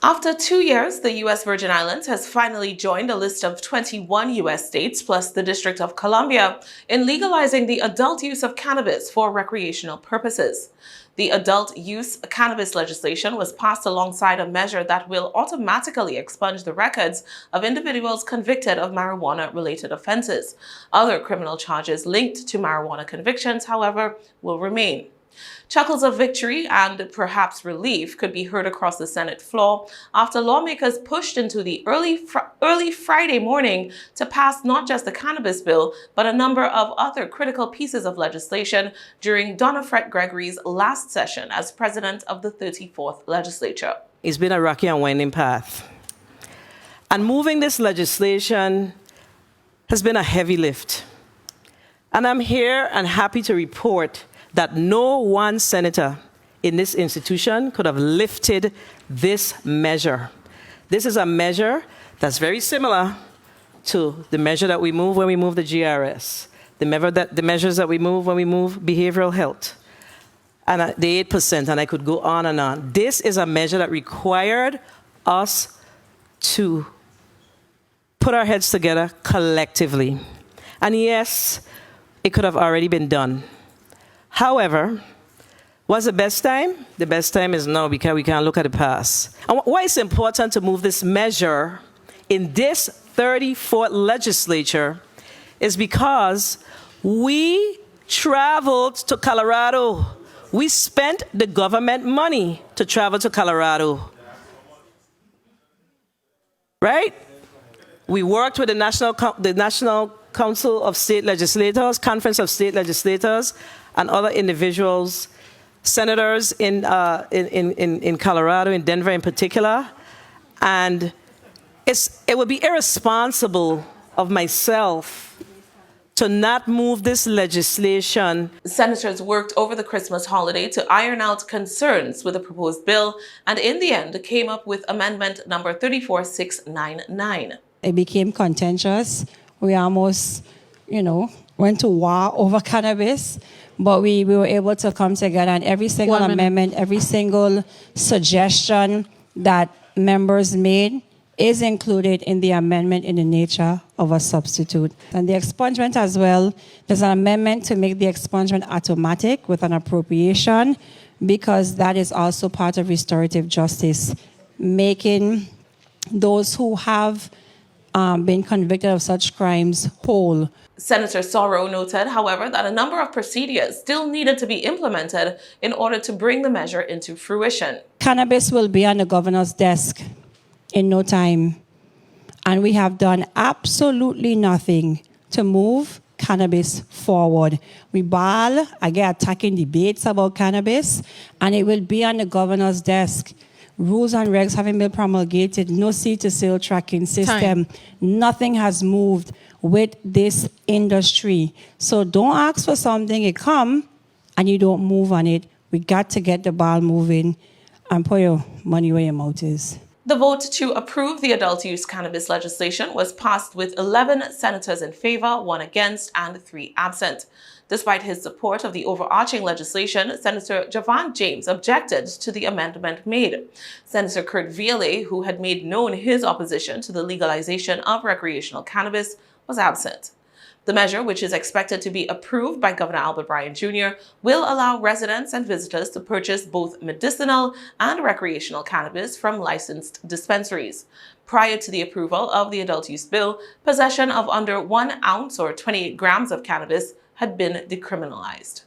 After 2 years, the U.S. Virgin Islands has finally joined a list of 21 U.S. states plus the District of Colombia in legalizing the adult use of cannabis for recreational purposes. The adult use cannabis legislation was passed alongside a measure that will automatically expunge the records of individuals convicted of marijuana-related offenses. Other criminal charges linked to marijuana convictions, however, will remain. Chuckles of victory and perhaps relief could be heard across the Senate floor after lawmakers pushed into the early Friday morning to pass not just the cannabis bill, but a number of other critical pieces of legislation during Donna Fred Gregory's last session as president of the 34th legislature. It's been a rocky and winding path. And moving this legislation has been a heavy lift. And I'm here and happy to report that no one senator in this institution could have lifted this measure. This is a measure that's very similar to the measure that we move when we move the GRS, the measures that we move when we move behavioral health, and the 8%, and I could go on and on. This is a measure that required us to put our heads together collectively. And yes, it could have already been done. However, what's the best time? The best time is now because we can't look at the past. And why it's important to move this measure in this 34th legislature is because we traveled to Colorado. We spent the government money to travel to Colorado. Right? We worked with the National Council of State Legislators, Conference of State Legislators, and other individuals, senators in Colorado, in Denver in particular. And it would be irresponsible of myself to not move this legislation. Senators worked over the Christmas holiday to iron out concerns with the proposed bill, and in the end came up with amendment number 34699. It became contentious. We almost, went to war over cannabis, but we were able to come together, and every single amendment, every single suggestion that members made is included in the amendment in the nature of a substitute. And the expungement as well, there's an amendment to make the expungement automatic with an appropriation, because that is also part of restorative justice, making those who have been convicted of such crimes whole. Senator Sorrow noted, however, that a number of procedures still needed to be implemented in order to bring the measure into fruition. Cannabis will be on the governor's desk in no time, and we have done absolutely nothing to move cannabis forward. We ball, I get attacking debates about cannabis, and it will be on the governor's desk. Rules and regs haven't been promulgated, no seed-to-sale tracking system. Nothing has moved with this industry. So don't ask for something, it come, and you don't move on it. We got to get the ball moving and put your money where your mouth is. The vote to approve the adult use cannabis legislation was passed with 11 senators in favor, 1 against, and 3 absent. Despite his support of the overarching legislation, Senator Javon James objected to the amendment made. Senator Kurt Viele, who had made known his opposition to the legalization of recreational cannabis, was absent. The measure, which is expected to be approved by Governor Albert Bryan Jr., will allow residents and visitors to purchase both medicinal and recreational cannabis from licensed dispensaries. Prior to the approval of the adult use bill, possession of under 1 ounce or 28 grams of cannabis had been decriminalized.